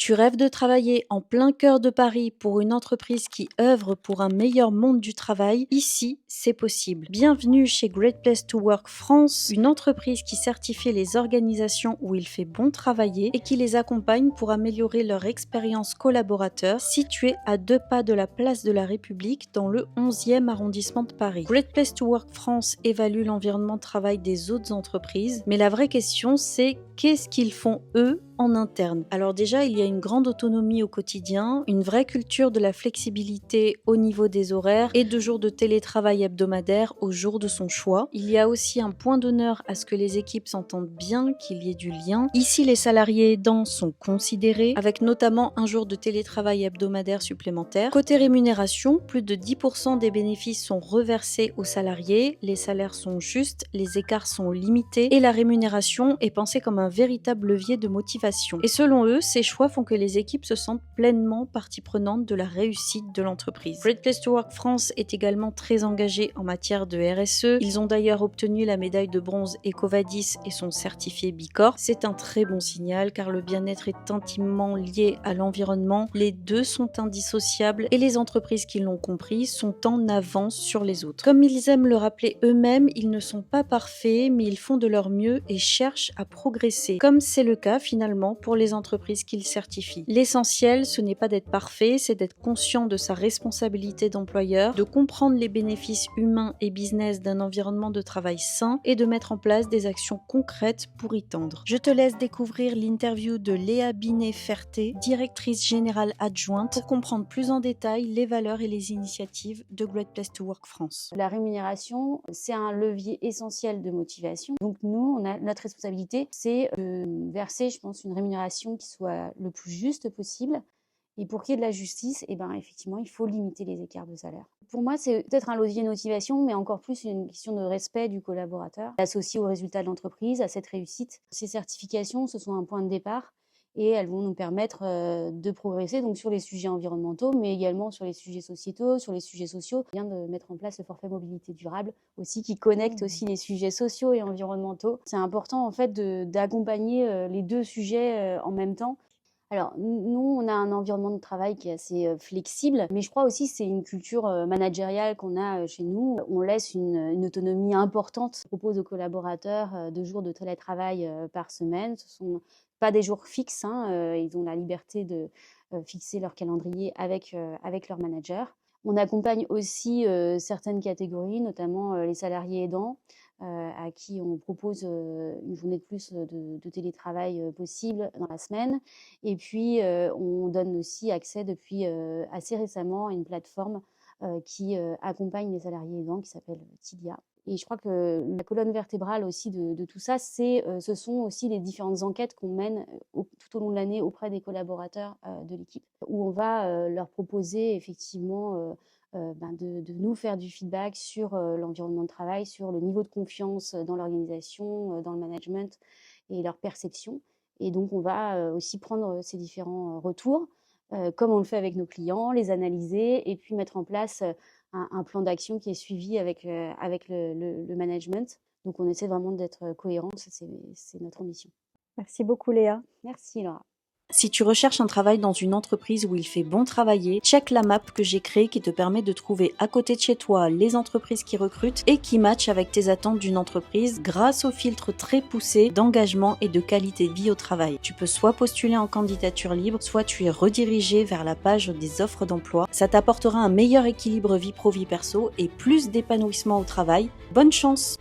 Tu rêves de travailler en plein cœur de Paris pour une entreprise qui œuvre pour un meilleur monde du travail? Ici, c'est possible. Bienvenue chez Great Place to Work France, une entreprise qui certifie les organisations où il fait bon travailler et qui les accompagne pour améliorer leur expérience collaborateur, située à 2 pas de la place de la République dans le 11e arrondissement de Paris. Great Place to Work France évalue l'environnement de travail des autres entreprises, mais la vraie question c'est qu'est-ce qu'ils font eux en interne? Alors déjà, il y a une grande autonomie au quotidien, une vraie culture de la flexibilité au niveau des horaires et de jours de télétravail hebdomadaire au jour de son choix. Il y a aussi un point d'honneur à ce que les équipes s'entendent bien, qu'il y ait du lien. Ici, les salariés aidants sont considérés, avec notamment un jour de télétravail hebdomadaire supplémentaire. Côté rémunération, plus de 10% des bénéfices sont reversés aux salariés, les salaires sont justes, les écarts sont limités et la rémunération est pensée comme un véritable levier de motivation. Et selon eux, ces choix font que les équipes se sentent pleinement partie prenante de la réussite de l'entreprise. Great Place to Work France est également très engagé en matière de RSE. Ils ont d'ailleurs obtenu la médaille de bronze EcoVadis et sont certifiés Bicorp. C'est un très bon signal car le bien-être est intimement lié à l'environnement. Les deux sont indissociables et les entreprises qui l'ont compris sont en avance sur les autres. Comme ils aiment le rappeler eux-mêmes, ils ne sont pas parfaits, mais ils font de leur mieux et cherchent à progresser. Comme c'est le cas finalement pour les entreprises qu'ils certifient. L'essentiel, ce n'est pas d'être parfait, c'est d'être conscient de sa responsabilité d'employeur, de comprendre les bénéfices humains et business d'un environnement de travail sain et de mettre en place des actions concrètes pour y tendre. Je te laisse découvrir l'interview de Léa Binet-Ferté, directrice générale adjointe, pour comprendre plus en détail les valeurs et les initiatives de Great Place to Work France. La rémunération, c'est un levier essentiel de motivation. Donc nous, notre responsabilité, c'est de verser, je pense, une rémunération qui soit le plus juste possible. Et pour qu'il y ait de la justice, effectivement, il faut limiter les écarts de salaire. Pour moi, c'est peut-être un levier de motivation, mais encore plus une question de respect du collaborateur, associé aux résultats de l'entreprise, à cette réussite. Ces certifications, ce sont un point de départ et elles vont nous permettre de progresser donc sur les sujets environnementaux, mais également sur les sujets sociétaux, sur les sujets sociaux. On vient de mettre en place le forfait mobilité durable aussi, qui connecte aussi les sujets sociaux et environnementaux. C'est important en fait d'accompagner les deux sujets en même temps. Alors, nous, on a un environnement de travail qui est assez flexible, mais je crois aussi que c'est une culture managériale qu'on a chez nous. On laisse une autonomie importante. On propose aux collaborateurs 2 jours de télétravail par semaine. Ce sont pas des jours fixes, ils ont la liberté de fixer leur calendrier avec leur manager. On accompagne aussi certaines catégories, notamment les salariés aidants, à qui on propose une journée de plus de télétravail possible dans la semaine. Et puis, on donne aussi accès depuis assez récemment à une plateforme qui accompagne les salariés aidants, qui s'appelle Tilia. Et je crois que la colonne vertébrale aussi de tout ça, ce sont aussi les différentes enquêtes qu'on mène tout au long de l'année auprès des collaborateurs de l'équipe, où on va leur proposer effectivement de nous faire du feedback sur l'environnement de travail, sur le niveau de confiance dans l'organisation, dans le management et leur perception. Et donc, on va aussi prendre ces différents retours, comme on le fait avec nos clients, les analyser et puis mettre en place un plan d'action qui est suivi avec le management. Donc, on essaie vraiment d'être cohérent, c'est notre ambition. Merci beaucoup Léa. Merci Laura. Si tu recherches un travail dans une entreprise où il fait bon travailler, check la map que j'ai créée qui te permet de trouver à côté de chez toi les entreprises qui recrutent et qui matchent avec tes attentes d'une entreprise grâce au filtre très poussé d'engagement et de qualité de vie au travail. Tu peux soit postuler en candidature libre, soit tu es redirigé vers la page des offres d'emploi. Ça t'apportera un meilleur équilibre vie pro-vie perso et plus d'épanouissement au travail. Bonne chance!